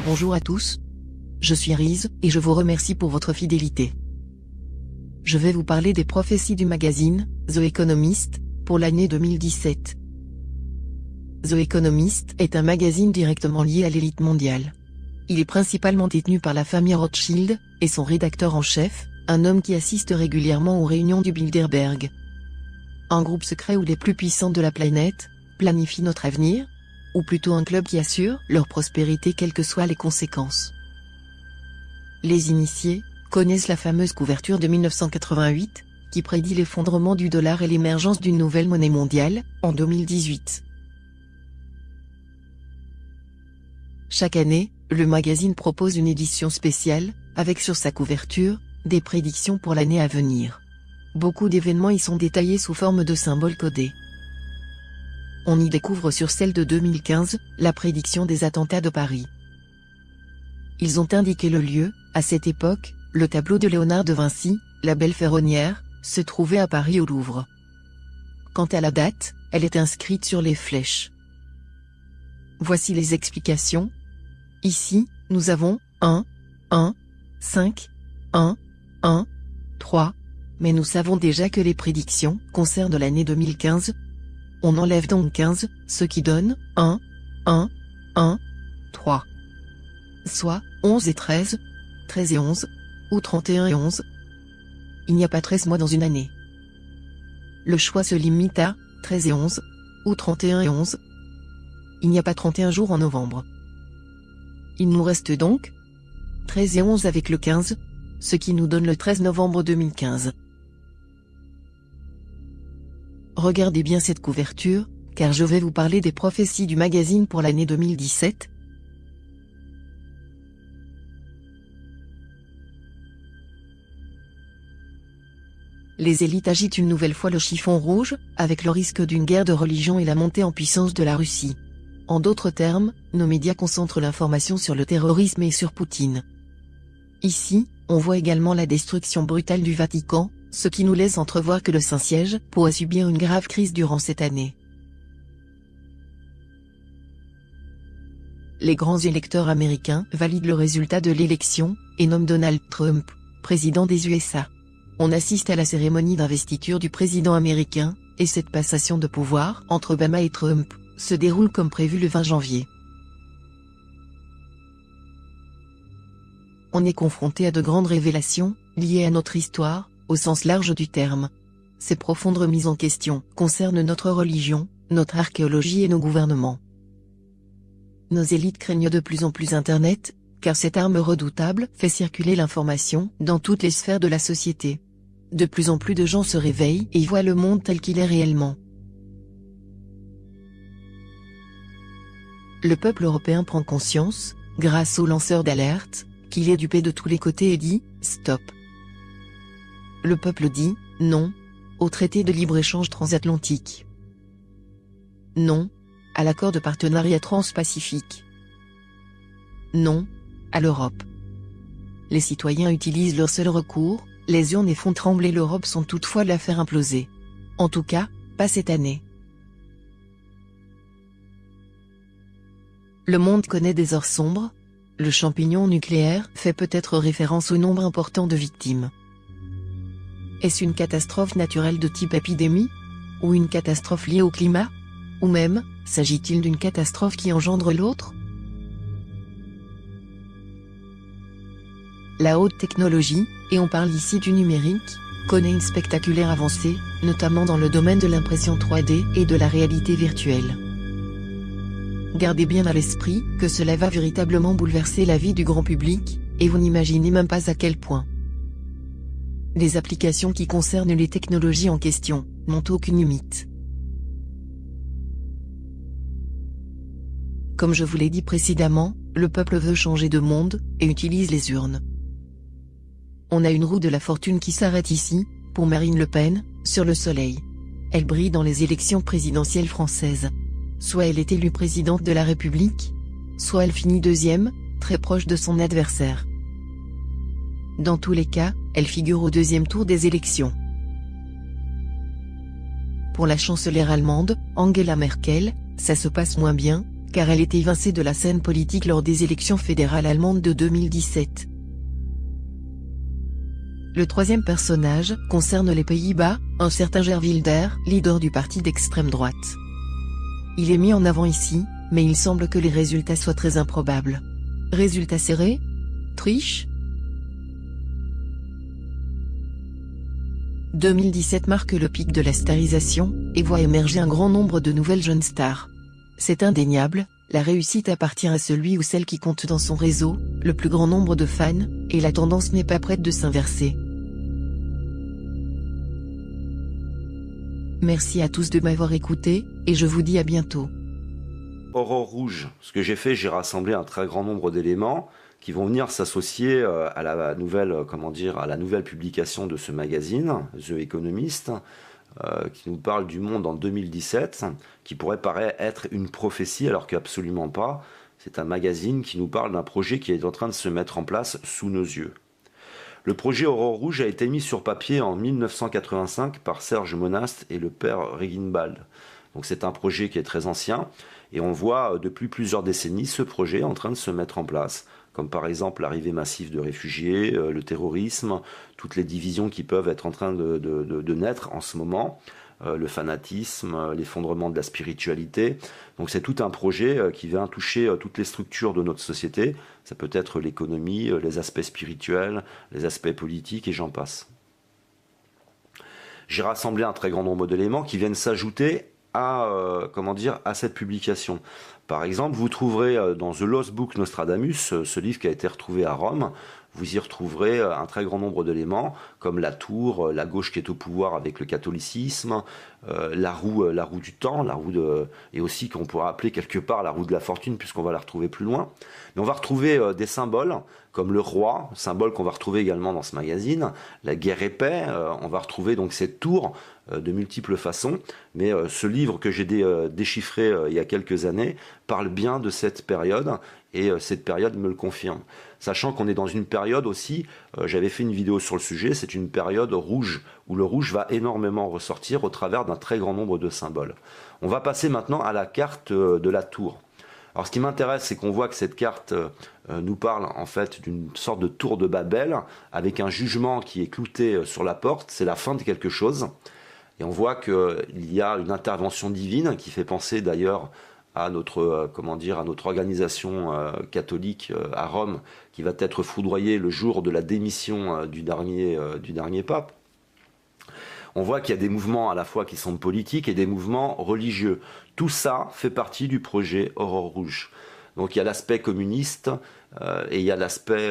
Bonjour à tous, je suis Riz et je vous remercie pour votre fidélité. Je vais vous parler des prophéties du magazine The Economist pour l'année 2017. The Economist est un magazine directement lié à l'élite mondiale. Il est principalement détenu par la famille Rothschild et son rédacteur en chef, un homme qui assiste régulièrement aux réunions du Bilderberg. Un groupe secret où les plus puissants de la planète planifient notre avenir, ou plutôt un club qui assure leur prospérité quelles que soient les conséquences. Les initiés connaissent la fameuse couverture de 1988, qui prédit l'effondrement du dollar et l'émergence d'une nouvelle monnaie mondiale, en 2018. Chaque année, le magazine propose une édition spéciale, avec sur sa couverture, des prédictions pour l'année à venir. Beaucoup d'événements y sont détaillés sous forme de symboles codés. On y découvre sur celle de 2015, la prédiction des attentats de Paris. Ils ont indiqué le lieu, à cette époque, le tableau de Léonard de Vinci, La Belle Ferronnière, se trouvait à Paris au Louvre. Quant à la date, elle est inscrite sur les flèches. Voici les explications. Ici, nous avons 1, 5, 3, mais nous savons déjà que les prédictions concernent l'année 2015. On enlève donc 15, ce qui donne 1, 3. Soit 11 et 13, 13 et 11, ou 31 et 11. Il n'y a pas 13 mois dans une année. Le choix se limite à 13 et 11, ou 31 et 11. Il n'y a pas 31 jours en novembre. Il nous reste donc 13 et 11 avec le 15, ce qui nous donne le 13 novembre 2015. Regardez bien cette couverture, car je vais vous parler des prophéties du magazine pour l'année 2017. Les élites agitent une nouvelle fois le chiffon rouge, avec le risque d'une guerre de religion et la montée en puissance de la Russie. En d'autres termes, nos médias concentrent l'information sur le terrorisme et sur Poutine. Ici, on voit également la destruction brutale du Vatican, ce qui nous laisse entrevoir que le Saint-Siège pourrait subir une grave crise durant cette année. Les grands électeurs américains valident le résultat de l'élection, et nomment Donald Trump président des USA. On assiste à la cérémonie d'investiture du président américain, et cette passation de pouvoir entre Obama et Trump se déroule comme prévu le 20 janvier. On est confronté à de grandes révélations, liées à notre histoire, au sens large du terme. Ces profondes remises en question concernent notre religion, notre archéologie et nos gouvernements. Nos élites craignent de plus en plus Internet, car cette arme redoutable fait circuler l'information dans toutes les sphères de la société. De plus en plus de gens se réveillent et voient le monde tel qu'il est réellement. Le peuple européen prend conscience, grâce aux lanceurs d'alerte, qu'il est dupé de tous les côtés et dit « stop ». Le peuple dit « non » au traité de libre-échange transatlantique. Non à l'accord de partenariat transpacifique. Non à l'Europe. Les citoyens utilisent leur seul recours, les urnes et font trembler l'Europe sans toutefois la faire imploser. En tout cas, pas cette année. Le monde connaît des heures sombres. Le champignon nucléaire fait peut-être référence au nombre important de victimes. Est-ce une catastrophe naturelle de type épidémie? Ou une catastrophe liée au climat? Ou même, s'agit-il d'une catastrophe qui engendre l'autre? La haute technologie, et on parle ici du numérique, connaît une spectaculaire avancée, notamment dans le domaine de l'impression 3D et de la réalité virtuelle. Gardez bien à l'esprit que cela va véritablement bouleverser la vie du grand public, et vous n'imaginez même pas à quel point. Les applications qui concernent les technologies en question n'ont aucune limite. Comme je vous l'ai dit précédemment, le peuple veut changer de monde, et utilise les urnes. On a une roue de la fortune qui s'arrête ici, pour Marine Le Pen, sur le soleil. Elle brille dans les élections présidentielles françaises. Soit elle est élue présidente de la République, soit elle finit deuxième, très proche de son adversaire. Dans tous les cas, elle figure au deuxième tour des élections. Pour la chancelière allemande, Angela Merkel, ça se passe moins bien, car elle est évincée de la scène politique lors des élections fédérales allemandes de 2017. Le troisième personnage concerne les Pays-Bas, un certain Geert Wilders, leader du parti d'extrême droite. Il est mis en avant ici, mais il semble que les résultats soient très improbables. Résultats serrés? Triche? 2017 marque le pic de la starisation, et voit émerger un grand nombre de nouvelles jeunes stars. C'est indéniable, la réussite appartient à celui ou celle qui compte dans son réseau, le plus grand nombre de fans, et la tendance n'est pas prête de s'inverser. Merci à tous de m'avoir écouté, et je vous dis à bientôt. Aurore Rouge, ce que j'ai fait, j'ai rassemblé un très grand nombre d'éléments qui vont venir s'associer à la nouvelle, à la nouvelle publication de ce magazine, The Economist, qui nous parle du monde en 2017, qui pourrait paraître être une prophétie, alors qu'absolument pas. C'est un magazine qui nous parle d'un projet qui est en train de se mettre en place sous nos yeux. Le projet Aurore Rouge a été mis sur papier en 1985 par Serge Monast et le père Reginbald. Donc c'est un projet qui est très ancien, et on voit depuis plusieurs décennies ce projet en train de se mettre en place, comme par exemple l'arrivée massive de réfugiés, le terrorisme, toutes les divisions qui peuvent être en train de naître en ce moment, le fanatisme, l'effondrement de la spiritualité. Donc c'est tout un projet qui vient toucher toutes les structures de notre société. Ça peut être l'économie, les aspects spirituels, les aspects politiques et j'en passe. J'ai rassemblé un très grand nombre d'éléments qui viennent s'ajouter à cette publication. Par exemple, vous trouverez dans The Lost Book Nostradamus, ce livre qui a été retrouvé à Rome, vous y retrouverez un très grand nombre d'éléments, comme la tour, la gauche qui est au pouvoir avec le catholicisme, la roue du temps, et aussi qu'on pourra appeler quelque part la roue de la fortune, puisqu'on va la retrouver plus loin. Mais on va retrouver des symboles, comme le roi, symbole qu'on va retrouver également dans ce magazine, la guerre et paix, on va retrouver donc cette tour de multiples façons, mais ce livre que j'ai déchiffré il y a quelques années parle bien de cette période, et cette période me le confirme. Sachant qu'on est dans une période aussi, j'avais fait une vidéo sur le sujet, c'est une période rouge, où le rouge va énormément ressortir au travers d'un très grand nombre de symboles. On va passer maintenant à la carte de la tour. Alors ce qui m'intéresse, c'est qu'on voit que cette carte nous parle en fait d'une sorte de tour de Babel, avec un jugement qui est clouté sur la porte, c'est la fin de quelque chose. Et on voit qu'il y a une intervention divine qui fait penser d'ailleurs à notre organisation catholique à Rome, qui va être foudroyée le jour de la démission du dernier pape. On voit qu'il y a des mouvements à la fois qui sont politiques et des mouvements religieux. Tout ça fait partie du projet Aurore Rouge. Donc il y a l'aspect communiste et il y a l'aspect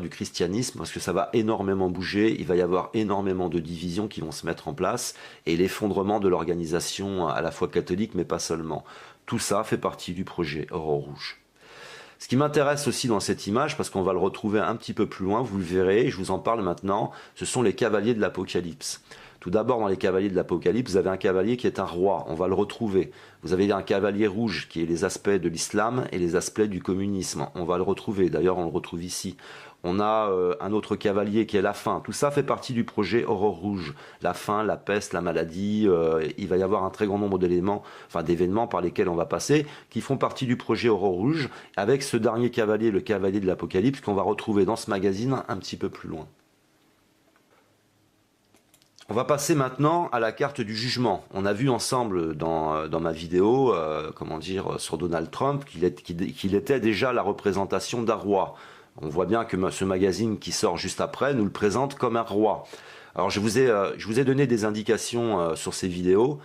du christianisme, parce que ça va énormément bouger, il va y avoir énormément de divisions qui vont se mettre en place, et l'effondrement de l'organisation à la fois catholique mais pas seulement. Tout ça fait partie du projet Aurore Rouge. Ce qui m'intéresse aussi dans cette image, parce qu'on va le retrouver un petit peu plus loin, vous le verrez, je vous en parle maintenant, ce sont les cavaliers de l'Apocalypse. Tout d'abord, dans les cavaliers de l'Apocalypse, vous avez un cavalier qui est un roi, on va le retrouver. Vous avez un cavalier rouge qui est les aspects de l'islam et les aspects du communisme, on va le retrouver, d'ailleurs on le retrouve ici. On a un autre cavalier qui est la faim, tout ça fait partie du projet Aurore Rouge. La faim, la peste, la maladie, il va y avoir un très grand nombre d'éléments, d'événements par lesquels on va passer, qui font partie du projet Aurore Rouge, avec ce dernier cavalier, le cavalier de l'Apocalypse, qu'on va retrouver dans ce magazine un petit peu plus loin. On va passer maintenant à la carte du jugement. On a vu ensemble dans ma vidéo, sur Donald Trump, qu'il était déjà la représentation d'un roi. On voit bien que ce magazine qui sort juste après nous le présente comme un roi. Alors je vous ai donné des indications sur ces vidéos.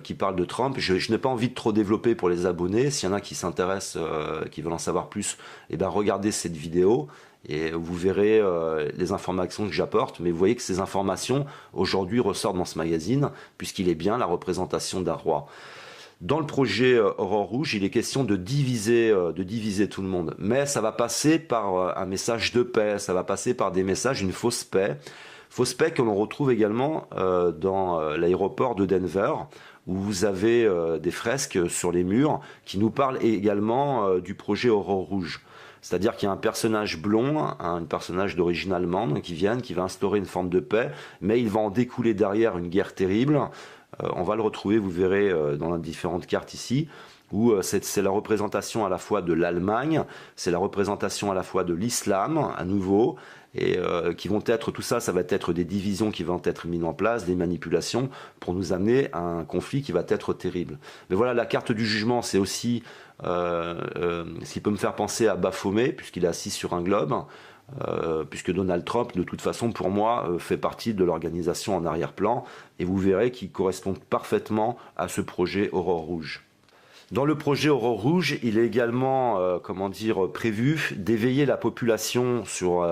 qui parle de Trump. Je n'ai pas envie de trop développer pour les abonnés. S'il y en a qui s'intéressent, qui veulent en savoir plus, eh ben regardez cette vidéo et vous verrez les informations que j'apporte. Mais vous voyez que ces informations, aujourd'hui, ressortent dans ce magazine, puisqu'il est bien la représentation d'un roi. Dans le projet Aurore Rouge, il est question de diviser tout le monde. Mais ça va passer par un message de paix, ça va passer par des messages, une fausse paix. Fausse paix que l'on retrouve également dans l'aéroport de Denver, où vous avez des fresques sur les murs qui nous parlent également du projet Aurore Rouge. C'est-à-dire qu'il y a un personnage blond, un personnage d'origine allemande qui va instaurer une forme de paix, mais il va en découler derrière une guerre terrible. On va le retrouver, vous verrez, dans les différentes cartes ici, où c'est la représentation à la fois de l'Allemagne, c'est la représentation à la fois de l'islam, à nouveau, et qui vont être, tout ça, ça va être des divisions qui vont être mises en place, des manipulations, pour nous amener à un conflit qui va être terrible. Mais voilà, la carte du jugement, c'est aussi ce qui peut me faire penser à Baphomet, puisqu'il est assis sur un globe, puisque Donald Trump, de toute façon, pour moi, fait partie de l'organisation en arrière-plan, et vous verrez qu'il correspond parfaitement à ce projet Aurore Rouge. Dans le projet Aurore Rouge, il est également prévu d'éveiller la population sur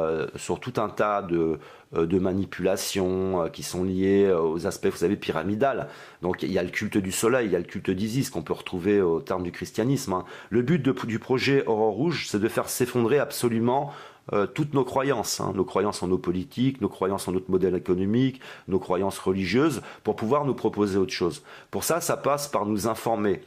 tout un tas de manipulations qui sont liées aux aspects, vous savez, pyramidales. Donc il y a le culte du soleil, il y a le culte d'Isis qu'on peut retrouver au terme du christianisme. Le but du projet Aurore Rouge, c'est de faire s'effondrer absolument toutes nos croyances en nos politiques, nos croyances en notre modèle économique, nos croyances religieuses, pour pouvoir nous proposer autre chose. Pour ça, ça passe par nous informer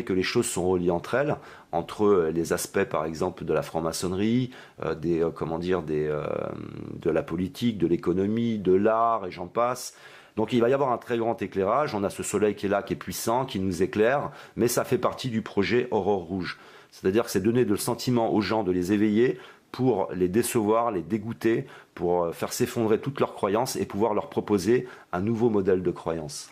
que les choses sont reliées entre elles, entre les aspects, par exemple, de la franc-maçonnerie, de la politique, de l'économie, de l'art, et j'en passe. Donc il va y avoir un très grand éclairage, on a ce soleil qui est là, qui est puissant, qui nous éclaire, mais ça fait partie du projet Aurore Rouge. C'est-à-dire que c'est donner le sentiment aux gens de les éveiller, pour les décevoir, les dégoûter, pour faire s'effondrer toutes leurs croyances et pouvoir leur proposer un nouveau modèle de croyance.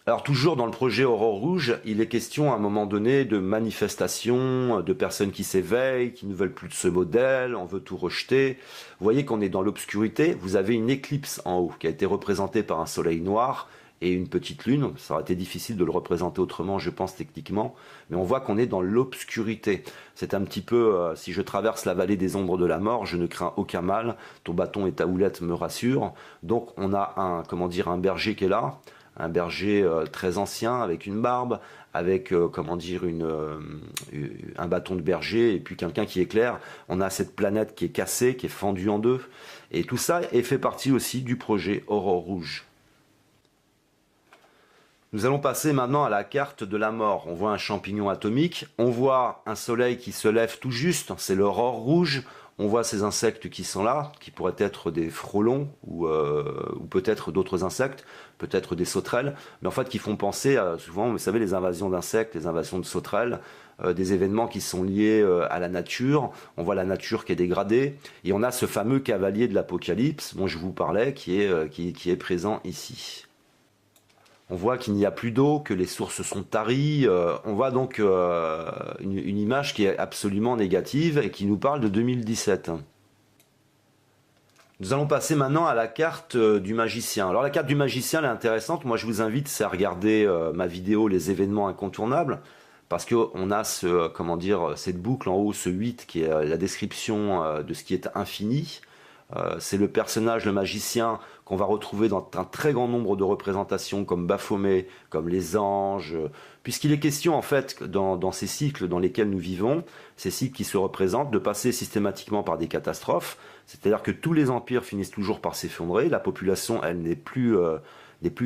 Alors toujours dans le projet Aurore Rouge, il est question à un moment donné de manifestations, de personnes qui s'éveillent, qui ne veulent plus de ce modèle, on veut tout rejeter. Vous voyez qu'on est dans l'obscurité, vous avez une éclipse en haut qui a été représentée par un soleil noir et une petite lune. Ça aurait été difficile de le représenter autrement, je pense, techniquement, mais on voit qu'on est dans l'obscurité. C'est un petit peu, si je traverse la vallée des ombres de la mort, je ne crains aucun mal, ton bâton et ta houlette me rassurent. Donc on a un berger qui est là, un berger très ancien, avec une barbe, avec un bâton de berger, et puis quelqu'un qui éclaire. On a cette planète qui est cassée, qui est fendue en deux, et tout ça fait partie aussi du projet Aurore Rouge. Nous allons passer maintenant à la carte de la mort. On voit un champignon atomique, on voit un soleil qui se lève tout juste, c'est l'aurore rouge. On voit ces insectes qui sont là, qui pourraient être des frelons ou peut-être d'autres insectes, peut-être des sauterelles, mais en fait qui font penser à, souvent, vous savez, les invasions d'insectes, les invasions de sauterelles, des événements qui sont liés à la nature. On voit la nature qui est dégradée, et on a ce fameux cavalier de l'Apocalypse dont je vous parlais, qui est présent ici. On voit qu'il n'y a plus d'eau, que les sources sont taries. On voit donc une image qui est absolument négative et qui nous parle de 2017. Nous allons passer maintenant à la carte du magicien. Alors la carte du magicien, elle est intéressante. Moi, je vous invite à regarder ma vidéo « Les événements incontournables ». Parce qu'on a cette boucle en haut, ce 8, qui est la description de ce qui est infini. C'est le personnage, le magicien, qu'on va retrouver dans un très grand nombre de représentations comme Baphomet, comme les anges, puisqu'il est question en fait dans ces cycles dans lesquels nous vivons, ces cycles qui se représentent, de passer systématiquement par des catastrophes, c'est-à-dire que tous les empires finissent toujours par s'effondrer, la population elle n'est plus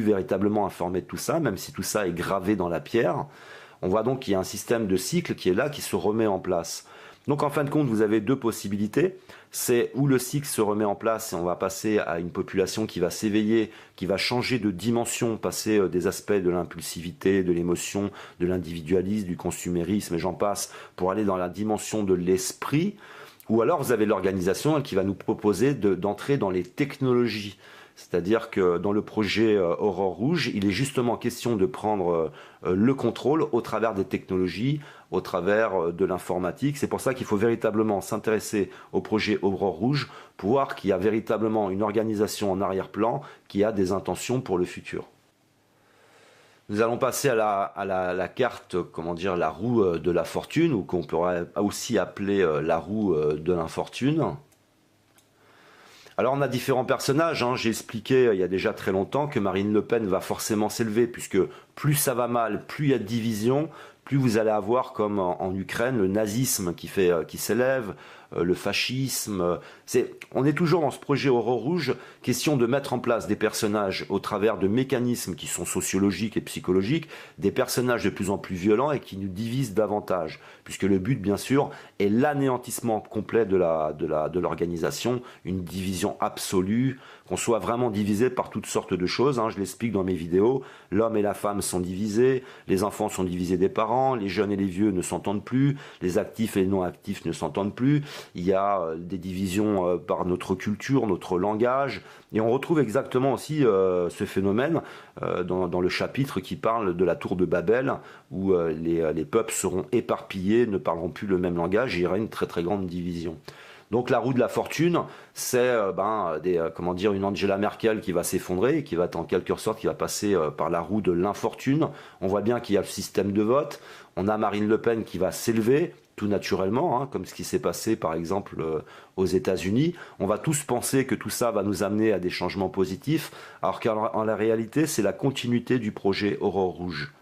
véritablement informée de tout ça, même si tout ça est gravé dans la pierre. On voit donc qu'il y a un système de cycle qui est là, qui se remet en place. Donc en fin de compte, vous avez deux possibilités. C'est où le cycle se remet en place et on va passer à une population qui va s'éveiller, qui va changer de dimension, passer des aspects de l'impulsivité, de l'émotion, de l'individualisme, du consumérisme et j'en passe, pour aller dans la dimension de l'esprit. Ou alors vous avez l'organisation qui va nous proposer d'entrer dans les technologies. C'est-à-dire que dans le projet Aurore Rouge, il est justement question de prendre le contrôle au travers des technologies, au travers de l'informatique. C'est pour ça qu'il faut véritablement s'intéresser au projet Aurore Rouge pour voir qu'il y a véritablement une organisation en arrière-plan qui a des intentions pour le futur. Nous allons passer à la carte, comment dire, la roue de la fortune, ou qu'on pourrait aussi appeler la roue de l'infortune. Alors on a différents personnages, hein. J'ai expliqué il y a déjà très longtemps que Marine Le Pen va forcément s'élever, puisque plus ça va mal, plus il y a de division, plus vous allez avoir, comme en Ukraine, le nazisme qui s'élève, le fascisme. On est toujours dans ce projet Aurore Rouge, question de mettre en place des personnages au travers de mécanismes qui sont sociologiques et psychologiques, des personnages de plus en plus violents et qui nous divisent davantage, puisque le but, bien sûr, est l'anéantissement complet de l'organisation, une division absolue, qu'on soit vraiment divisé par toutes sortes de choses, hein. Je l'explique dans mes vidéos, l'homme et la femme sont divisés, les enfants sont divisés des parents, les jeunes et les vieux ne s'entendent plus, les actifs et les non-actifs ne s'entendent plus, il y a des divisions par notre culture, notre langage, et on retrouve exactement aussi ce phénomène dans le chapitre qui parle de la tour de Babel, où les peuples seront éparpillés, ne parleront plus le même langage, et il y aura une très très grande division. Donc la roue de la fortune, c'est comment dire, une Angela Merkel qui va s'effondrer, qui va en quelque sorte qui va passer par la roue de l'infortune. On voit bien qu'il y a le système de vote. On a Marine Le Pen qui va s'élever tout naturellement, hein, comme ce qui s'est passé par exemple aux États-Unis. On va tous penser que tout ça va nous amener à des changements positifs, alors qu'en la réalité, c'est la continuité du projet Aurore Rouge.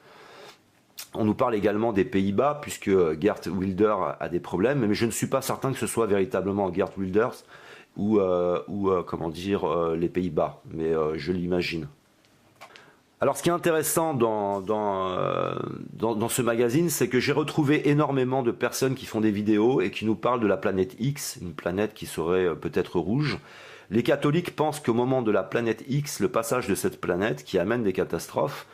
On nous parle également des Pays-Bas, puisque Geert Wilders a des problèmes, mais je ne suis pas certain que ce soit véritablement Geert Wilders ou comment dire, les Pays-Bas, mais je l'imagine. Alors ce qui est intéressant dans ce magazine, c'est que j'ai retrouvé énormément de personnes qui font des vidéos et qui nous parlent de la planète X, une planète qui serait peut-être rouge. Les catholiques pensent qu'au moment de la planète X, le passage de cette planète qui amène des catastrophes,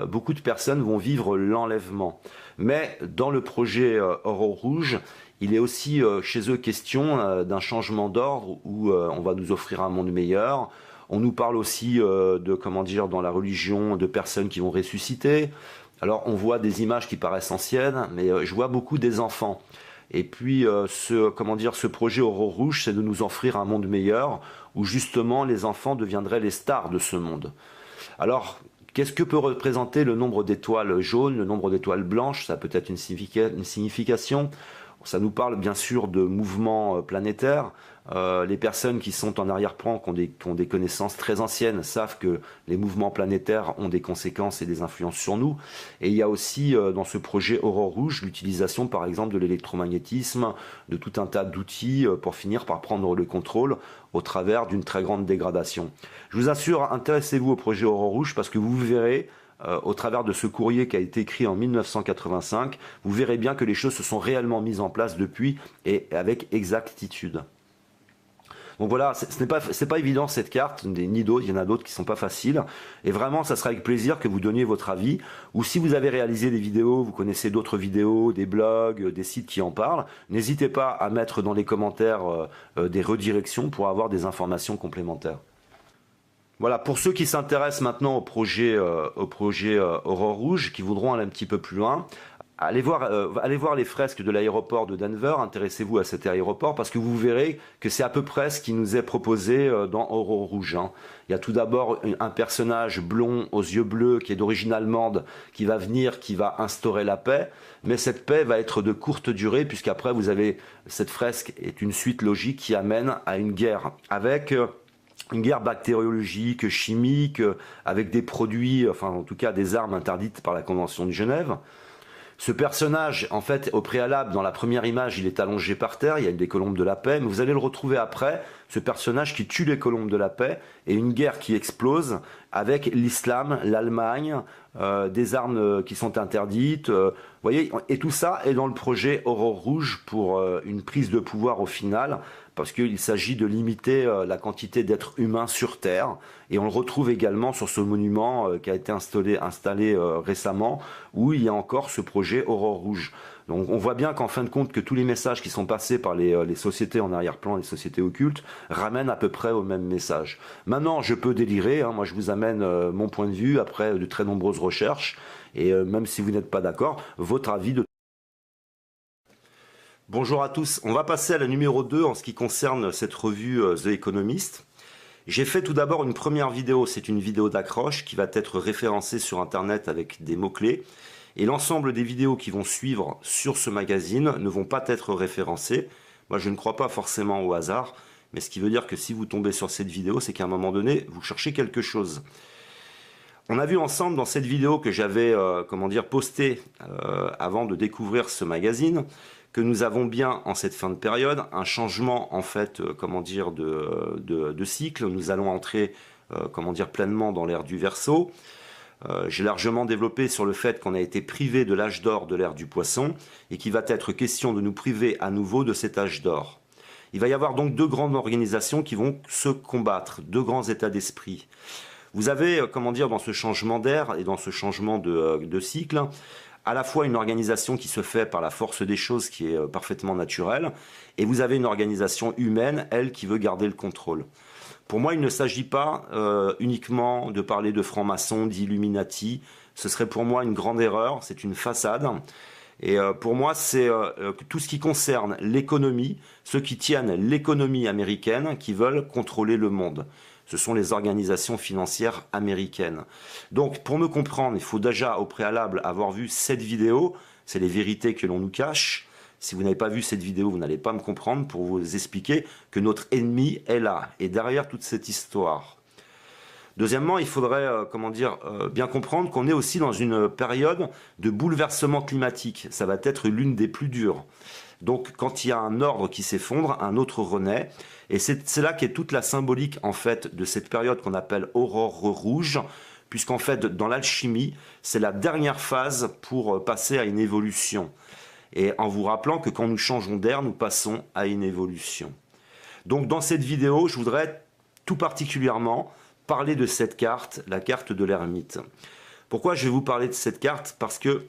beaucoup de personnes vont vivre l'enlèvement. Mais dans le projet Aurore Rouge, il est aussi chez eux question d'un changement d'ordre où on va nous offrir un monde meilleur. On nous parle aussi de, comment dire, dans la religion, de personnes qui vont ressusciter. Alors on voit des images qui paraissent anciennes, mais je vois beaucoup des enfants. Et puis ce projet Aurore Rouge, c'est de nous offrir un monde meilleur où justement les enfants deviendraient les stars de ce monde. Alors qu'est-ce que peut représenter le nombre d'étoiles jaunes, le nombre d'étoiles blanches? Ça peut être une signification. Ça nous parle bien sûr de mouvements planétaires. Les personnes qui sont en arrière-plan, qui ont des connaissances très anciennes, savent que les mouvements planétaires ont des conséquences et des influences sur nous. Et il y a aussi dans ce projet Aurore Rouge l'utilisation par exemple de l'électromagnétisme, de tout un tas d'outils pour finir par prendre le contrôle au travers d'une très grande dégradation. Je vous assure, intéressez-vous au projet Aurore Rouge parce que vous verrez au travers de ce courrier qui a été écrit en 1985, vous verrez bien que les choses se sont réellement mises en place depuis et avec exactitude. Donc voilà, c'est pas évident cette carte, ni d'autres, il y en a d'autres qui sont pas faciles. Et vraiment, ça sera avec plaisir que vous donniez votre avis. Ou si vous avez réalisé des vidéos, vous connaissez d'autres vidéos, des blogs, des sites qui en parlent, n'hésitez pas à mettre dans les commentaires des redirections pour avoir des informations complémentaires. Voilà, pour ceux qui s'intéressent maintenant au projet Aurore Rouge, qui voudront aller un petit peu plus loin, allez voir les fresques de l'aéroport de Denver, intéressez-vous à cet aéroport, parce que vous verrez que c'est à peu près ce qui nous est proposé dans Aurore Rouge, hein. Il y a tout d'abord un personnage blond aux yeux bleus qui est d'origine allemande, qui va venir, qui va instaurer la paix, mais cette paix va être de courte durée, puisqu'après vous avez, cette fresque est une suite logique qui amène à une guerre, avec une guerre bactériologique, chimique, avec des produits, enfin en tout cas des armes interdites par la Convention de Genève. Ce personnage, en fait, au préalable, dans la première image, il est allongé par terre, il y a des colombes de la paix, mais vous allez le retrouver après, ce personnage qui tue les colombes de la paix, et une guerre qui explose avec l'islam, l'Allemagne, des armes qui sont interdites, voyez, et tout ça est dans le projet Aurore Rouge pour une prise de pouvoir au final, parce qu'il s'agit de limiter la quantité d'êtres humains sur Terre. Et on le retrouve également sur ce monument qui a été installé récemment, où il y a encore ce projet Aurore Rouge. Donc on voit bien qu'en fin de compte, que tous les messages qui sont passés par les sociétés en arrière-plan, les sociétés occultes, ramènent à peu près au même message. Maintenant, je peux délirer, hein, moi je vous amène mon point de vue après de très nombreuses recherches, et même si vous n'êtes pas d'accord, votre avis de... Bonjour à tous, on va passer à la numéro 2 en ce qui concerne cette revue The Economist. J'ai fait tout d'abord une première vidéo, c'est une vidéo d'accroche qui va être référencée sur internet avec des mots-clés. Et l'ensemble des vidéos qui vont suivre sur ce magazine ne vont pas être référencées. Moi je ne crois pas forcément au hasard, mais ce qui veut dire que si vous tombez sur cette vidéo, c'est qu'à un moment donné, vous cherchez quelque chose. On a vu ensemble dans cette vidéo que j'avais postée avant de découvrir ce magazine, que nous avons bien en cette fin de période un changement en fait de cycle. Nous allons entrer pleinement dans l'ère du Verseau. J'ai largement développé sur le fait qu'on a été privé de l'âge d'or de l'ère du Poisson et qu'il va être question de nous priver à nouveau de cet âge d'or. Il va y avoir donc deux grandes organisations qui vont se combattre, deux grands états d'esprit. Vous avez, dans ce changement d'ère et dans ce changement de cycle, à la fois une organisation qui se fait par la force des choses, qui est parfaitement naturelle, et vous avez une organisation humaine, elle, qui veut garder le contrôle. Pour moi, il ne s'agit pas uniquement de parler de francs-maçons, d'Illuminati. Ce serait pour moi une grande erreur, c'est une façade. Et pour moi, c'est tout ce qui concerne l'économie, ceux qui tiennent l'économie américaine, qui veulent contrôler le monde. Ce sont les organisations financières américaines. Donc, pour me comprendre, il faut déjà au préalable avoir vu cette vidéo. C'est les vérités que l'on nous cache. Si vous n'avez pas vu cette vidéo, vous n'allez pas me comprendre pour vous expliquer que notre ennemi est là, et derrière toute cette histoire. Deuxièmement, il faudrait bien comprendre qu'on est aussi dans une période de bouleversement climatique. Ça va être l'une des plus dures. Donc quand il y a un ordre qui s'effondre, un autre renaît. Et c'est là qu'est toute la symbolique en fait de cette période qu'on appelle aurore rouge, puisqu'en fait dans l'alchimie, c'est la dernière phase pour passer à une évolution. Et en vous rappelant que quand nous changeons d'air, nous passons à une évolution. Donc dans cette vidéo, je voudrais tout particulièrement parler de cette carte, la carte de l'ermite. Pourquoi je vais vous parler de cette carte? Parce que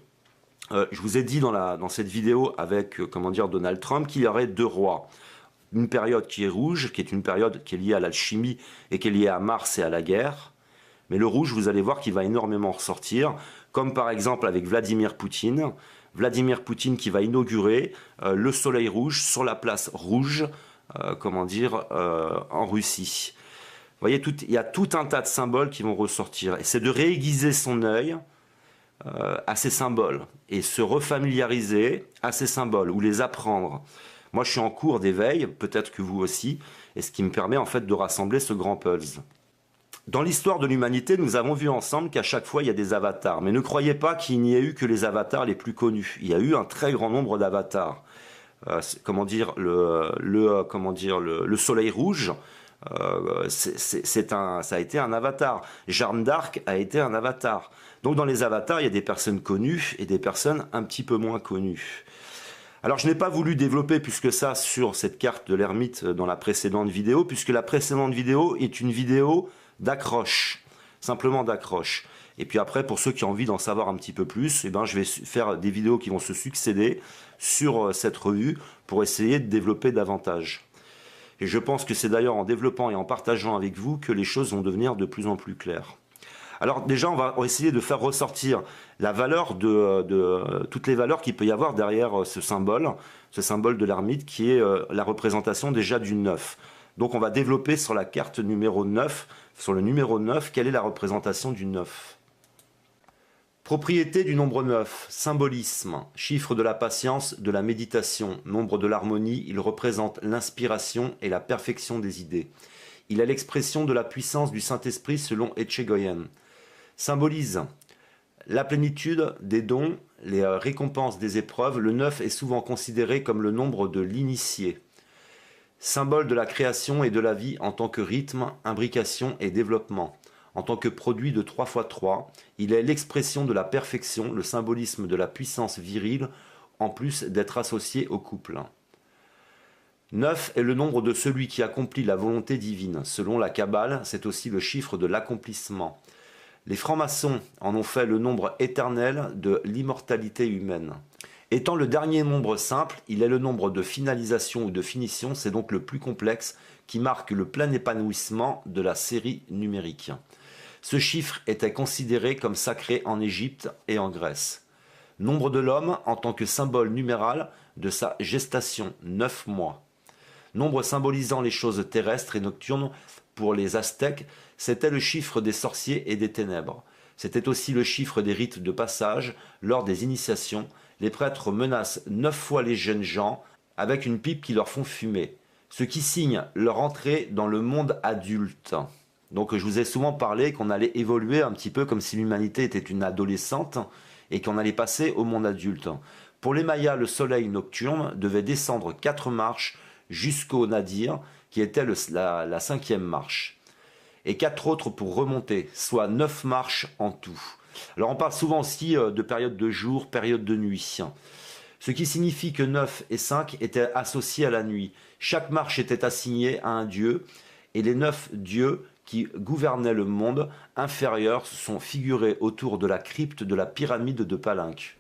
je vous ai dit dans cette vidéo avec Donald Trump qu'il y aurait deux rois. Une période qui est rouge, qui est une période qui est liée à l'alchimie et qui est liée à Mars et à la guerre. Mais le rouge, vous allez voir qu'il va énormément ressortir, comme par exemple avec Vladimir Poutine. Vladimir Poutine qui va inaugurer le soleil rouge sur la place rouge, en Russie. Vous voyez, il y a tout un tas de symboles qui vont ressortir. Et c'est de réaiguiser son œil à ces symboles et se refamiliariser à ces symboles ou les apprendre. Moi, je suis en cours d'éveil, peut-être que vous aussi, et ce qui me permet en fait de rassembler ce grand puzzle. Dans l'histoire de l'humanité, nous avons vu ensemble qu'à chaque fois, il y a des avatars. Mais ne croyez pas qu'il n'y ait eu que les avatars les plus connus. Il y a eu un très grand nombre d'avatars. Le soleil rouge, ça a été un avatar. Jeanne d'Arc a été un avatar. Donc dans les avatars, il y a des personnes connues et des personnes un petit peu moins connues. Alors je n'ai pas voulu développer plus que ça sur cette carte de l'ermite dans la précédente vidéo, puisque la précédente vidéo est une vidéo d'accroche, simplement d'accroche. Et puis après, pour ceux qui ont envie d'en savoir un petit peu plus, je vais faire des vidéos qui vont se succéder sur cette revue pour essayer de développer davantage. Et je pense que c'est d'ailleurs en développant et en partageant avec vous que les choses vont devenir de plus en plus claires. Alors déjà, on va essayer de faire ressortir la valeur de toutes les valeurs qu'il peut y avoir derrière ce symbole de l'ermite qui est la représentation déjà du 9. Donc on va développer sur la carte numéro 9, sur le numéro 9, quelle est la représentation du 9. Propriété du nombre 9, symbolisme, chiffre de la patience, de la méditation, nombre de l'harmonie, il représente l'inspiration et la perfection des idées. Il est l'expression de la puissance du Saint-Esprit selon Etchegoyen. Symbolise la plénitude des dons, les récompenses des épreuves. Le 9 est souvent considéré comme le nombre de l'initié. Symbole de la création et de la vie en tant que rythme, imbrication et développement. En tant que produit de 3x3, il est l'expression de la perfection, le symbolisme de la puissance virile, en plus d'être associé au couple. 9 est le nombre de celui qui accomplit la volonté divine. Selon la Kabbale, c'est aussi le chiffre de l'accomplissement. Les francs-maçons en ont fait le nombre éternel de l'immortalité humaine. Étant le dernier nombre simple, il est le nombre de finalisation ou de finition, c'est donc le plus complexe, qui marque le plein épanouissement de la série numérique. Ce chiffre était considéré comme sacré en Égypte et en Grèce. Nombre de l'homme en tant que symbole numéral de sa gestation, 9 mois. Nombre symbolisant les choses terrestres et nocturnes pour les Aztèques, c'était le chiffre des sorciers et des ténèbres. C'était aussi le chiffre des rites de passage. Lors des initiations, les prêtres menacent 9 fois les jeunes gens avec une pipe qui leur font fumer, ce qui signe leur entrée dans le monde adulte. Donc je vous ai souvent parlé qu'on allait évoluer un petit peu comme si l'humanité était une adolescente et qu'on allait passer au monde adulte. Pour les Mayas, le soleil nocturne devait descendre 4 marches jusqu'au nadir, qui était la 5e marche, et 4 autres pour remonter, soit 9 marches en tout. Alors on parle souvent aussi de période de jour, période de nuit, ce qui signifie que 9 et 5 étaient associés à la nuit. Chaque marche était assignée à un dieu, et les 9 dieux qui gouvernaient le monde inférieur sont figurés autour de la crypte de la pyramide de Palenque.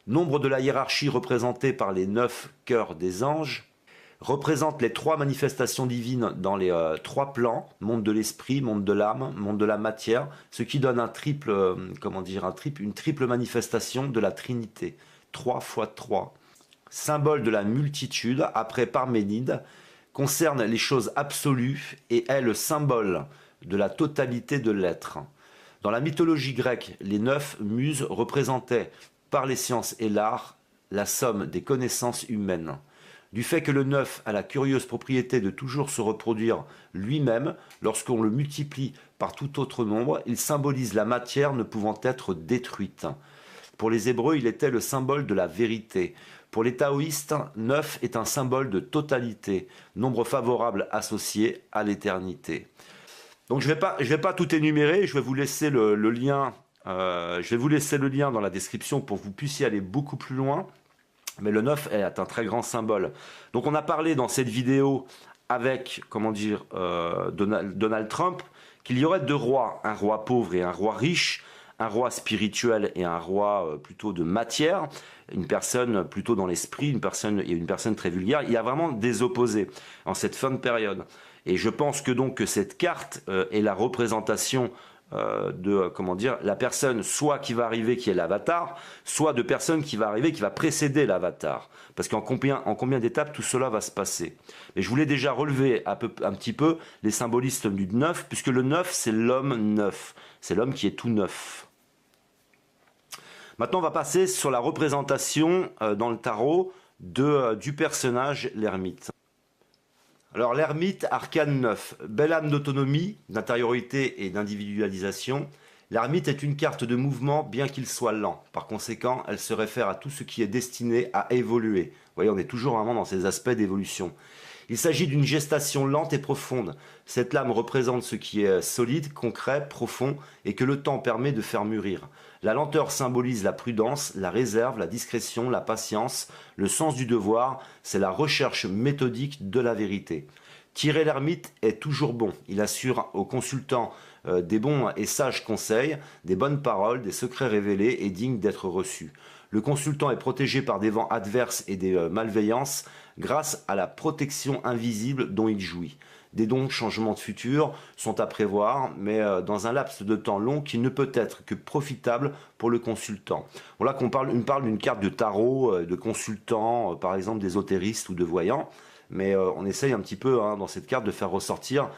Nombre de la hiérarchie représentée par les 9 cœurs des anges représente les 3 manifestations divines dans les 3 plans, monde de l'esprit, monde de l'âme, monde de la matière, ce qui donne une triple manifestation de la Trinité, 3 fois 3. Symbole de la multitude, après Parménide, concerne les choses absolues et est le symbole de la totalité de l'être. Dans la mythologie grecque, les 9 muses représentaient, par les sciences et l'art, la somme des connaissances humaines. Du fait que le 9 a la curieuse propriété de toujours se reproduire lui-même, lorsqu'on le multiplie par tout autre nombre, il symbolise la matière ne pouvant être détruite. Pour les Hébreux, il était le symbole de la vérité. Pour les taoïstes, 9 est un symbole de totalité, nombre favorable associé à l'éternité. Donc je vais pas tout énumérer, je vais vous laisser le lien. Je vais vous laisser le lien dans la description pour que vous puissiez aller beaucoup plus loin. Mais le 9 est un très grand symbole. Donc on a parlé dans cette vidéo avec, Donald Trump, qu'il y aurait 2 rois, un roi pauvre et un roi riche, un roi spirituel et un roi plutôt de matière, une personne plutôt dans l'esprit, une personne très vulgaire. Il y a vraiment des opposés en cette fin de période. Et je pense que donc que cette carte est la représentation la personne soit qui va arriver qui est l'avatar, soit de personne qui va arriver qui va précéder l'avatar. Parce qu'en combien d'étapes tout cela va se passer. Mais je voulais déjà relever un petit peu les symbolistes du 9, puisque le 9 c'est l'homme neuf, c'est l'homme qui est tout neuf. Maintenant on va passer sur la représentation dans le tarot du personnage l'ermite. Alors l'ermite, arcane 9, belle âme d'autonomie, d'intériorité et d'individualisation. L'ermite est une carte de mouvement bien qu'il soit lent. Par conséquent, elle se réfère à tout ce qui est destiné à évoluer. Vous voyez, on est toujours vraiment dans ces aspects d'évolution. Il s'agit d'une gestation lente et profonde. Cette lame représente ce qui est solide, concret, profond et que le temps permet de faire mûrir. La lenteur symbolise la prudence, la réserve, la discrétion, la patience, le sens du devoir, c'est la recherche méthodique de la vérité. Tirer l'ermite est toujours bon. Il assure aux consultants des bons et sages conseils, des bonnes paroles, des secrets révélés et dignes d'être reçus. Le consultant est protégé par des vents adverses et des malveillances grâce à la protection invisible dont il jouit. Des dons, changements de futur sont à prévoir, mais dans un laps de temps long qui ne peut être que profitable pour le consultant. Voilà on parle d'une carte de tarot, de consultant, par exemple d'ésotéristes ou de voyants, mais on essaye un petit peu dans cette carte de faire ressortir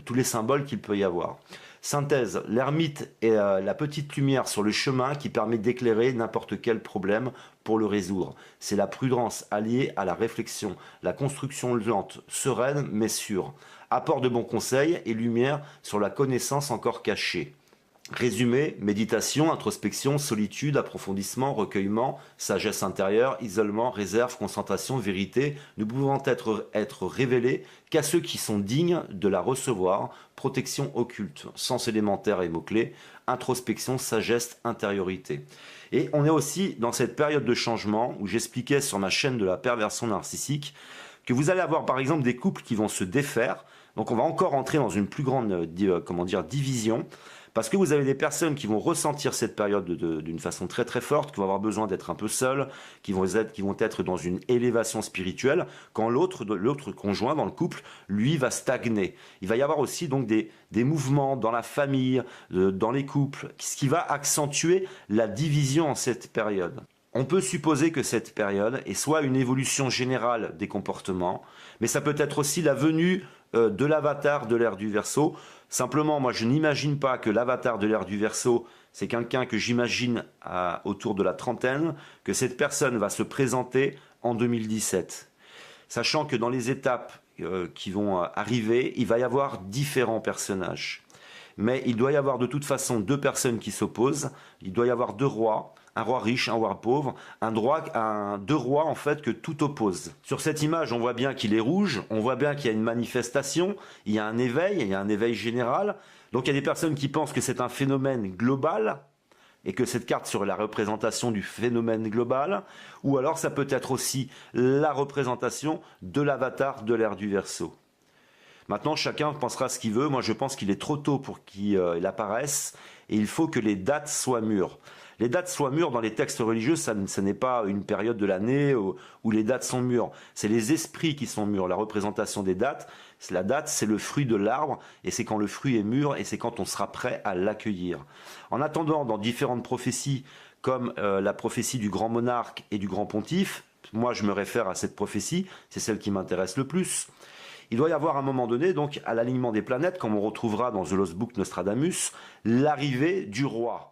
tous les symboles qu'il peut y avoir. Synthèse, l'ermite est la petite lumière sur le chemin qui permet d'éclairer n'importe quel problème pour le résoudre. C'est la prudence alliée à la réflexion, la construction lente, sereine mais sûre. Apport de bons conseils et lumière sur la connaissance encore cachée. Résumé, méditation, introspection, solitude, approfondissement, recueillement, sagesse intérieure, isolement, réserve, concentration, vérité, ne pouvant être révélée qu'à ceux qui sont dignes de la recevoir, protection occulte, sens élémentaire et mots-clés, introspection, sagesse, intériorité. Et on est aussi dans cette période de changement où j'expliquais sur ma chaîne de la perversion narcissique que vous allez avoir par exemple des couples qui vont se défaire, donc on va encore entrer dans une plus grande division, parce que vous avez des personnes qui vont ressentir cette période d'une façon très très forte, qui vont avoir besoin d'être un peu seuls, qui vont être dans une élévation spirituelle, quand l'autre conjoint dans le couple, lui, va stagner. Il va y avoir aussi donc des mouvements dans la famille, dans les couples, ce qui va accentuer la division en cette période. On peut supposer que cette période est soit une évolution générale des comportements, mais ça peut être aussi la venue de l'avatar de l'ère du Verseau. Simplement, moi, je n'imagine pas que l'avatar de l'ère du Verseau, c'est quelqu'un que j'imagine autour de la trentaine, que cette personne va se présenter en 2017. Sachant que dans les étapes qui vont arriver, il va y avoir différents personnages. Mais il doit y avoir de toute façon deux personnes qui s'opposent. Il doit y avoir deux rois, un roi riche, un roi pauvre, deux rois en fait que tout oppose. Sur cette image, on voit bien qu'il est rouge, on voit bien qu'il y a une manifestation, il y a un éveil général. Donc il y a des personnes qui pensent que c'est un phénomène global et que cette carte serait la représentation du phénomène global, ou alors ça peut être aussi la représentation de l'avatar de l'ère du Verseau. Maintenant, chacun pensera ce qu'il veut. Moi, je pense qu'il est trop tôt pour qu'il apparaisse et il faut que les dates soient mûres. Les dates soient mûres dans les textes religieux, ça n'est pas une période de l'année où les dates sont mûres. C'est les esprits qui sont mûrs. La représentation des dates, la date, c'est le fruit de l'arbre et c'est quand le fruit est mûr et c'est quand on sera prêt à l'accueillir. En attendant, dans différentes prophéties, comme la prophétie du grand monarque et du grand pontife, moi je me réfère à cette prophétie, c'est celle qui m'intéresse le plus. Il doit y avoir à un moment donné, donc à l'alignement des planètes, comme on retrouvera dans The Lost Book Nostradamus, l'arrivée du roi.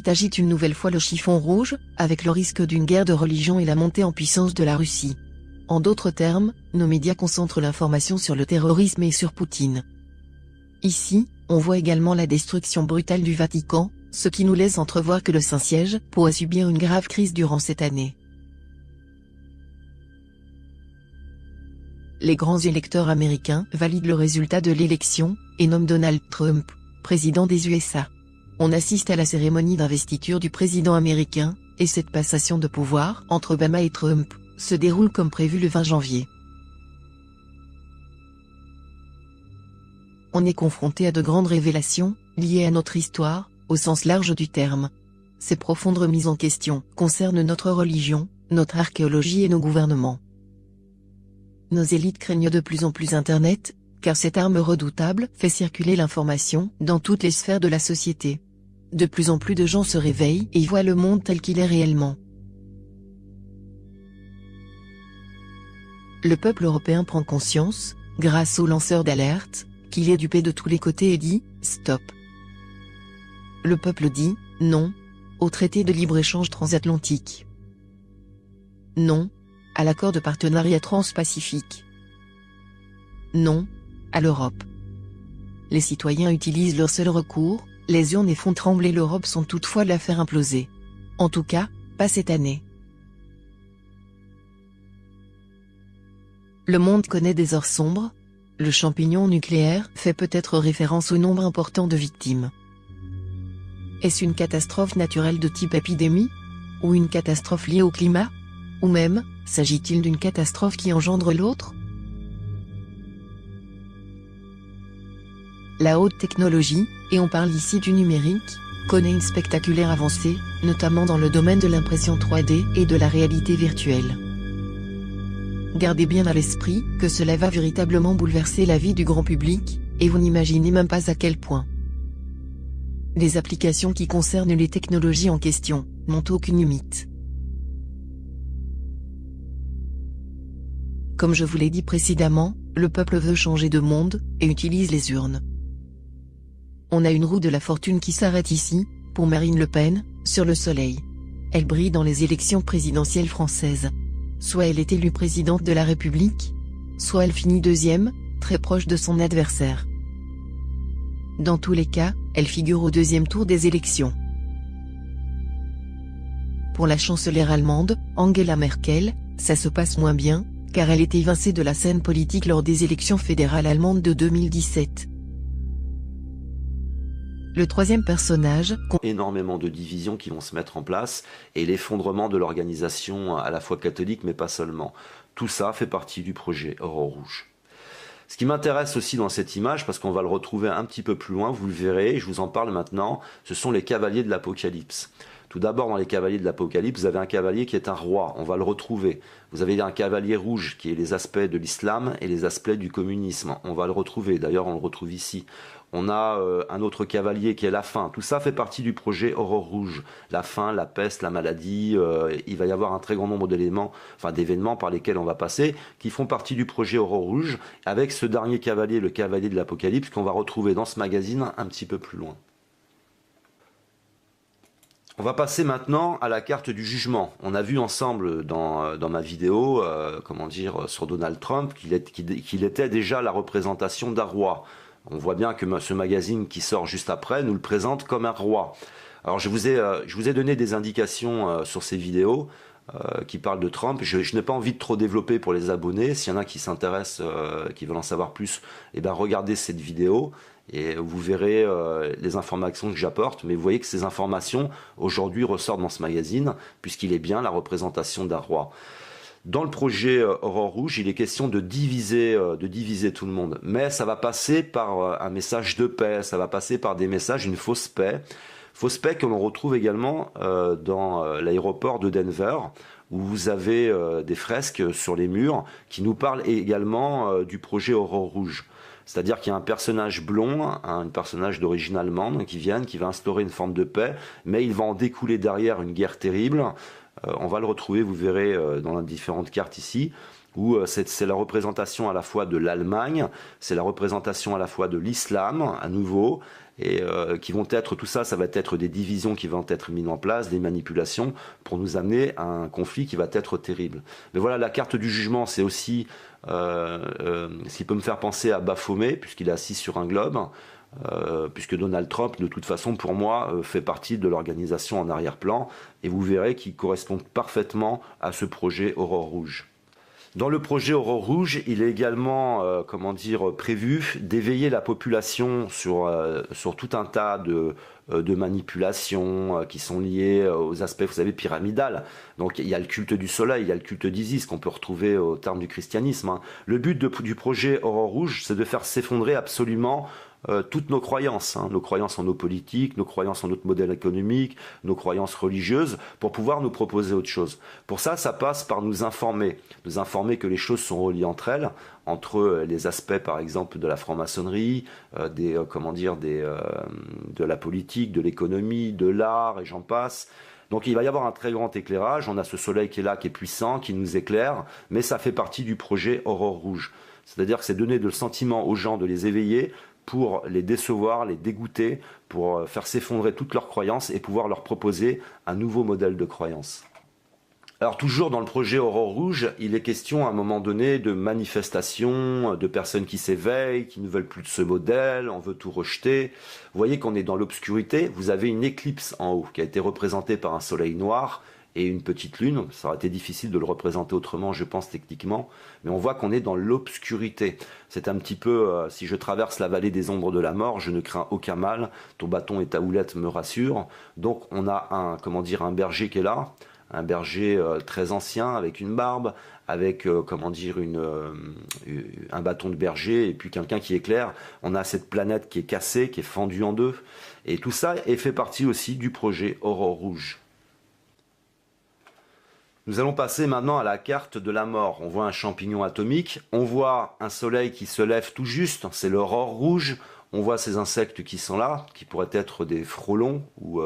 agite une nouvelle fois le chiffon rouge, avec le risque d'une guerre de religion et la montée en puissance de la Russie. En d'autres termes, nos médias concentrent l'information sur le terrorisme et sur Poutine. Ici, on voit également la destruction brutale du Vatican, ce qui nous laisse entrevoir que le Saint-Siège pourrait subir une grave crise durant cette année. Les grands électeurs américains valident le résultat de l'élection, et nomment Donald Trump, président des USA. On assiste à la cérémonie d'investiture du président américain, et cette passation de pouvoir entre Obama et Trump se déroule comme prévu le 20 janvier. On est confronté à de grandes révélations, liées à notre histoire, au sens large du terme. Ces profondes remises en question concernent notre religion, notre archéologie et nos gouvernements. Nos élites craignent de plus en plus Internet, car cette arme redoutable fait circuler l'information dans toutes les sphères de la société. De plus en plus de gens se réveillent et y voient le monde tel qu'il est réellement. Le peuple européen prend conscience, grâce aux lanceurs d'alerte, qu'il est dupé de tous les côtés et dit « stop ». Le peuple dit « non » au traité de libre-échange transatlantique. Non à l'accord de partenariat transpacifique. Non à l'Europe. Les citoyens utilisent leur seul recours, les urnes et font trembler l'Europe sans toutefois la faire imploser. En tout cas, pas cette année. Le monde connaît des heures sombres. Le champignon nucléaire fait peut-être référence au nombre important de victimes. Est-ce une catastrophe naturelle de type épidémie? Ou une catastrophe liée au climat? Ou même, s'agit-il d'une catastrophe qui engendre l'autre? La haute technologie, et on parle ici du numérique, connaît une spectaculaire avancée, notamment dans le domaine de l'impression 3D et de la réalité virtuelle. Gardez bien à l'esprit que cela va véritablement bouleverser la vie du grand public, et vous n'imaginez même pas à quel point. Les applications qui concernent les technologies en question n'ont aucune limite. Comme je vous l'ai dit précédemment, le peuple veut changer de monde, et utilise les urnes. On a une roue de la fortune qui s'arrête ici, pour Marine Le Pen, sur le soleil. Elle brille dans les élections présidentielles françaises. Soit elle est élue présidente de la République, soit elle finit deuxième, très proche de son adversaire. Dans tous les cas, elle figure au deuxième tour des élections. Pour la chancelière allemande, Angela Merkel, ça se passe moins bien, car elle est évincée de la scène politique lors des élections fédérales allemandes de 2017. Le troisième personnage énormément de divisions qui vont se mettre en place et l'effondrement de l'organisation à la fois catholique mais pas seulement. Tout ça fait partie du projet Aurore Rouge. Ce qui m'intéresse aussi dans cette image, parce qu'on va le retrouver un petit peu plus loin, vous le verrez, je vous en parle maintenant, ce sont les cavaliers de l'Apocalypse. Tout d'abord, dans les cavaliers de l'Apocalypse, vous avez un cavalier qui est un roi, on va le retrouver. Vous avez un cavalier rouge qui est les aspects de l'islam et les aspects du communisme, on va le retrouver, d'ailleurs on le retrouve ici. On a un autre cavalier qui est la faim. Tout ça fait partie du projet Aurore Rouge. La faim, la peste, la maladie, il va y avoir un très grand nombre d'éléments, enfin d'événements par lesquels on va passer, qui font partie du projet Aurore Rouge, avec ce dernier cavalier, le cavalier de l'Apocalypse, qu'on va retrouver dans ce magazine un petit peu plus loin. On va passer maintenant à la carte du jugement. On a vu ensemble dans ma vidéo, sur Donald Trump, qu'il était déjà la représentation d'un roi. On voit bien que ce magazine qui sort juste après nous le présente comme un roi. Alors je vous ai donné des indications sur ces vidéos qui parlent de Trump. Je n'ai pas envie de trop développer pour les abonnés. S'il y en a qui s'intéressent, qui veulent en savoir plus, eh bien regardez cette vidéo et vous verrez les informations que j'apporte. Mais vous voyez que ces informations aujourd'hui ressortent dans ce magazine puisqu'il est bien la représentation d'un roi. Dans le projet Aurore Rouge, il est question de diviser tout le monde. Mais ça va passer par un message de paix, ça va passer par des messages, une fausse paix. Fausse paix que l'on retrouve également dans l'aéroport de Denver, où vous avez des fresques sur les murs qui nous parlent également du projet Aurore Rouge. C'est-à-dire qu'il y a un personnage blond, un personnage d'origine allemande qui va instaurer une forme de paix, mais il va en découler derrière une guerre terrible. On va le retrouver, vous verrez, dans les différentes cartes ici, où c'est la représentation à la fois de l'Allemagne, c'est la représentation à la fois de l'islam, à nouveau, et qui vont être, tout ça, ça va être des divisions qui vont être mises en place, des manipulations, pour nous amener à un conflit qui va être terrible. Mais voilà, la carte du jugement, c'est aussi ce qui peut me faire penser à Baphomet, puisqu'il est assis sur un globe, puisque Donald Trump, de toute façon, pour moi, fait partie de l'organisation en arrière-plan, et vous verrez qu'il correspond parfaitement à ce projet Aurore Rouge. Dans le projet Aurore Rouge, il est également, prévu d'éveiller la population sur tout un tas de manipulations qui sont liées aux aspects, vous savez, pyramidales. Donc il y a le culte du soleil, il y a le culte d'Isis qu'on peut retrouver au terme du christianisme. Le but du projet Aurore Rouge, c'est de faire s'effondrer absolument toutes nos croyances en nos politiques, nos croyances en notre modèle économique, nos croyances religieuses, pour pouvoir nous proposer autre chose. Pour ça, ça passe par nous informer que les choses sont reliées entre elles, entre les aspects, par exemple, de la franc-maçonnerie, de la politique, de l'économie, de l'art, et j'en passe. Donc il va y avoir un très grand éclairage, on a ce soleil qui est là, qui est puissant, qui nous éclaire, mais ça fait partie du projet Aurore Rouge. C'est-à-dire que c'est donner le sentiment aux gens de les éveiller, pour les décevoir, les dégoûter, pour faire s'effondrer toutes leurs croyances et pouvoir leur proposer un nouveau modèle de croyance. Alors toujours dans le projet Aurore Rouge, il est question à un moment donné de manifestations, de personnes qui s'éveillent, qui ne veulent plus de ce modèle, on veut tout rejeter. Vous voyez qu'on est dans l'obscurité, vous avez une éclipse en haut qui a été représentée par un soleil noir et une petite lune. Ça aurait été difficile de le représenter autrement, je pense, techniquement, mais on voit qu'on est dans l'obscurité. C'est un petit peu, si je traverse la vallée des ombres de la mort, je ne crains aucun mal, ton bâton et ta houlette me rassurent. Donc on a un berger qui est là, un berger très ancien, avec une barbe, avec un bâton de berger, et puis quelqu'un qui éclaire. On a cette planète qui est cassée, qui est fendue en deux, et tout ça fait partie aussi du projet Aurore Rouge. Nous allons passer maintenant à la carte de la mort. On voit un champignon atomique, on voit un soleil qui se lève tout juste, c'est l'aurore rouge. On voit ces insectes qui sont là, qui pourraient être des frelons ou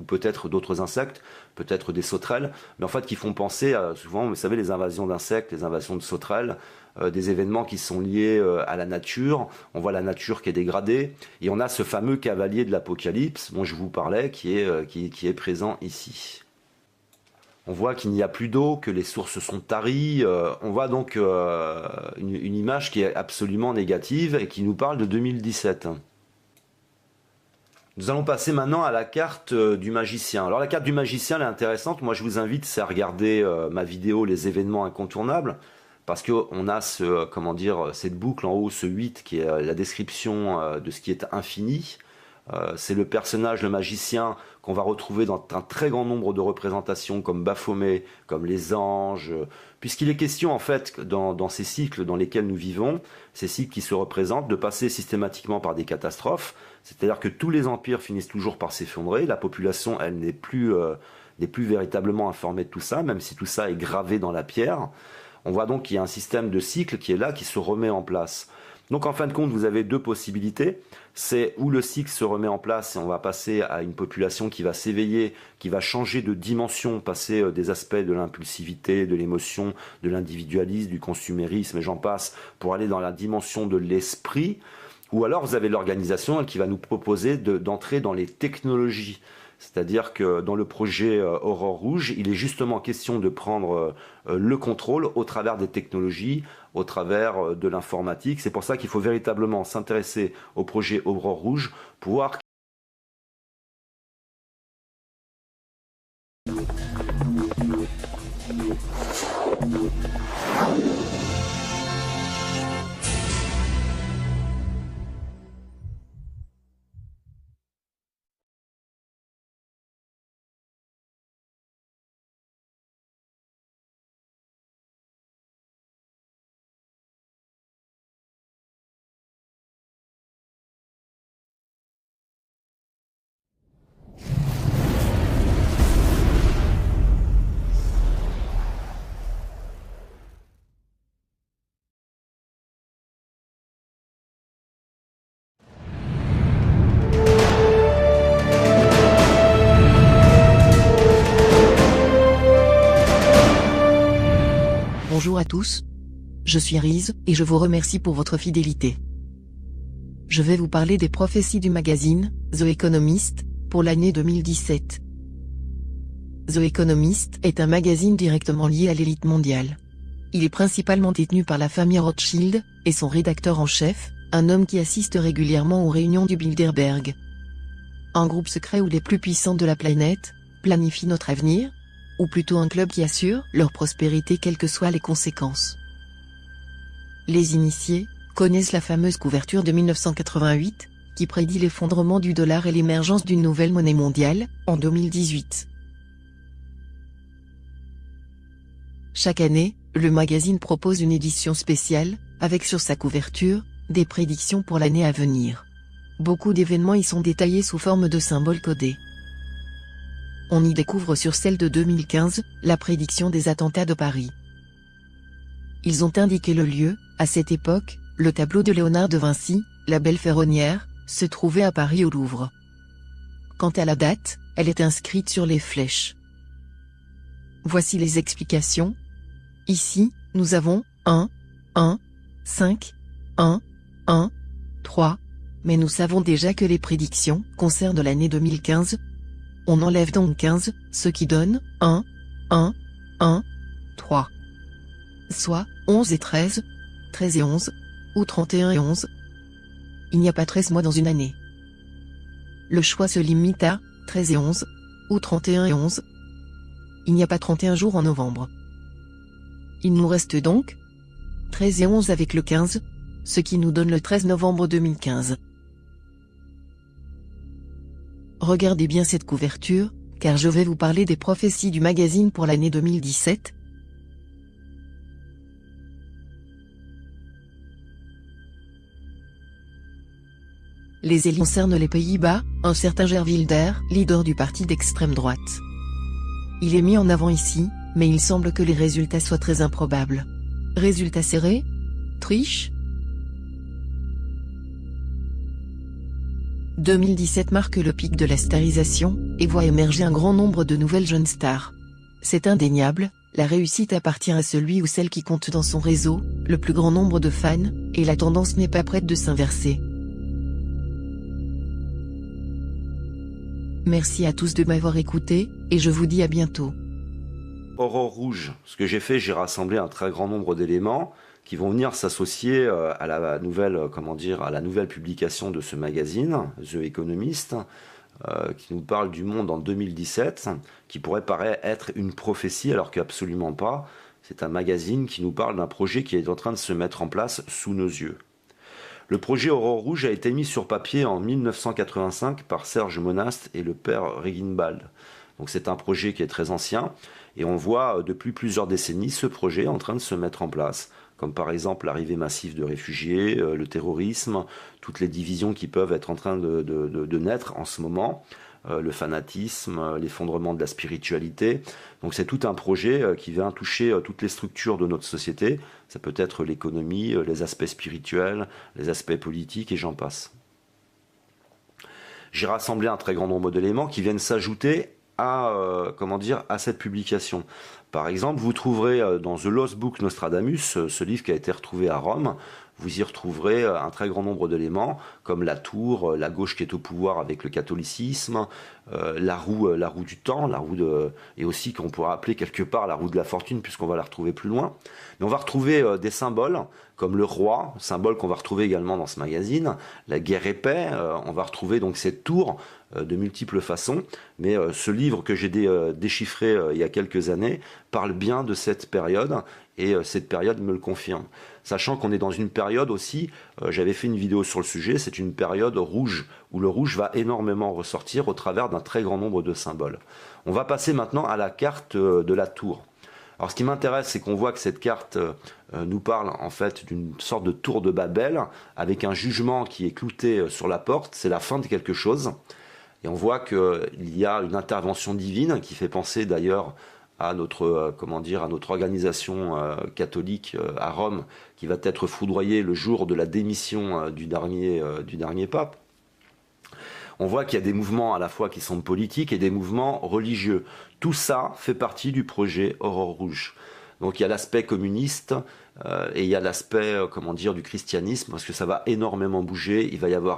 peut-être d'autres insectes, peut-être des sauterelles, mais en fait qui font penser à, souvent, vous savez, les invasions d'insectes, les invasions de sauterelles, des événements qui sont liés à la nature. On voit la nature qui est dégradée, et on a ce fameux cavalier de l'Apocalypse dont je vous parlais, qui est présent ici. On voit qu'il n'y a plus d'eau, que les sources sont taries. On voit donc une image qui est absolument négative et qui nous parle de 2017. Nous allons passer maintenant à la carte du magicien. Alors la carte du magicien, elle est intéressante. Moi, je vous invite à regarder ma vidéo « Les événements incontournables ». Parce qu'on a cette boucle en haut, ce 8, qui est la description de ce qui est infini. C'est le personnage, le magicien, qu'on va retrouver dans un très grand nombre de représentations comme Baphomet, comme les anges, puisqu'il est question en fait dans ces cycles dans lesquels nous vivons, ces cycles qui se représentent, de passer systématiquement par des catastrophes, c'est-à-dire que tous les empires finissent toujours par s'effondrer, la population elle n'est plus véritablement informée de tout ça, même si tout ça est gravé dans la pierre. On voit donc qu'il y a un système de cycle qui est là, qui se remet en place. Donc en fin de compte, vous avez deux possibilités. C'est où le cycle se remet en place et on va passer à une population qui va s'éveiller, qui va changer de dimension, passer des aspects de l'impulsivité, de l'émotion, de l'individualisme, du consumérisme et j'en passe, pour aller dans la dimension de l'esprit. Ou alors vous avez l'organisation qui va nous proposer d'entrer dans les technologies. C'est-à-dire que dans le projet Aurore Rouge, il est justement question de prendre le contrôle au travers des technologies, au travers de l'informatique. C'est pour ça qu'il faut véritablement s'intéresser au projet Aurore Rouge pour voir Bonjour à tous. Je suis Riz, et je vous remercie pour votre fidélité. Je vais vous parler des prophéties du magazine The Economist pour l'année 2017. The Economist est un magazine directement lié à l'élite mondiale. Il est principalement détenu par la famille Rothschild, et son rédacteur en chef, un homme qui assiste régulièrement aux réunions du Bilderberg. Un groupe secret où les plus puissants de la planète planifient notre avenir, ou plutôt un club qui assure leur prospérité quelles que soient les conséquences. Les initiés connaissent la fameuse couverture de 1988, qui prédit l'effondrement du dollar et l'émergence d'une nouvelle monnaie mondiale, en 2018. Chaque année, le magazine propose une édition spéciale, avec sur sa couverture, des prédictions pour l'année à venir. Beaucoup d'événements y sont détaillés sous forme de symboles codés. On y découvre sur celle de 2015, la prédiction des attentats de Paris. Ils ont indiqué le lieu, à cette époque, le tableau de Léonard de Vinci, La Belle Ferronnière, se trouvait à Paris au Louvre. Quant à la date, elle est inscrite sur les flèches. Voici les explications. Ici, nous avons 1, 1, 5, 1, 1, 3, mais nous savons déjà que les prédictions concernent l'année 2015. On enlève donc 15, ce qui donne 1, 1, 1, 3. Soit 11 et 13, 13 et 11, ou 31 et 11. Il n'y a pas 13 mois dans une année. Le choix se limite à 13 et 11, ou 31 et 11. Il n'y a pas 31 jours en novembre. Il nous reste donc 13 et 11 avec le 15, ce qui nous donne le 13 novembre 2015. Regardez bien cette couverture, car je vais vous parler des prophéties du magazine pour l'année 2017. Les élites concernent les Pays-Bas, un certain Geert Wilders, leader du parti d'extrême droite. Il est mis en avant ici, mais il semble que les résultats soient très improbables. Résultats serrés? Triche? 2017 marque le pic de la starisation, et voit émerger un grand nombre de nouvelles jeunes stars. C'est indéniable, la réussite appartient à celui ou celle qui compte dans son réseau, le plus grand nombre de fans, et la tendance n'est pas prête de s'inverser. Merci à tous de m'avoir écouté, et je vous dis à bientôt. Aurore Rouge, ce que j'ai fait, j'ai rassemblé un très grand nombre d'éléments qui vont venir s'associer à la nouvelle, à la nouvelle publication de ce magazine, The Economist, qui nous parle du monde en 2017, qui pourrait paraître être une prophétie, alors qu'absolument pas. C'est un magazine qui nous parle d'un projet qui est en train de se mettre en place sous nos yeux. Le projet Aurore Rouge a été mis sur papier en 1985 par Serge Monast et le père Reginbald. Donc c'est un projet qui est très ancien, et on voit depuis plusieurs décennies ce projet en train de se mettre en place, comme par exemple l'arrivée massive de réfugiés, le terrorisme, toutes les divisions qui peuvent être en train de naître en ce moment, le fanatisme, l'effondrement de la spiritualité. Donc c'est tout un projet qui vient toucher toutes les structures de notre société. Ça peut être l'économie, les aspects spirituels, les aspects politiques, et j'en passe. J'ai rassemblé un très grand nombre d'éléments qui viennent s'ajouter à cette publication. Par exemple, vous trouverez dans The Lost Book Nostradamus, ce livre qui a été retrouvé à Rome, vous y retrouverez un très grand nombre d'éléments, comme la tour, la gauche qui est au pouvoir avec le catholicisme, la roue du temps, et aussi qu'on pourra appeler quelque part la roue de la fortune, puisqu'on va la retrouver plus loin. Mais on va retrouver des symboles, comme le roi, symbole qu'on va retrouver également dans ce magazine, la guerre et paix, on va retrouver donc cette tour de multiples façons, mais ce livre que j'ai déchiffré il y a quelques années parle bien de cette période, et cette période me le confirme. Sachant qu'on est dans une période aussi, j'avais fait une vidéo sur le sujet, c'est une période rouge, où le rouge va énormément ressortir au travers d'un très grand nombre de symboles. On va passer maintenant à la carte de la tour. Alors ce qui m'intéresse, c'est qu'on voit que cette carte nous parle en fait d'une sorte de tour de Babel, avec un jugement qui est clouté sur la porte, c'est la fin de quelque chose. Et on voit qu'il y a une intervention divine qui fait penser d'ailleurs à notre organisation catholique à Rome, qui va être foudroyée le jour de la démission du dernier pape. On voit qu'il y a des mouvements à la fois qui sont politiques et des mouvements religieux. Tout ça fait partie du projet Aurore Rouge. Donc il y a l'aspect communiste et il y a l'aspect, comment dire, du christianisme, parce que ça va énormément bouger. Il va y avoir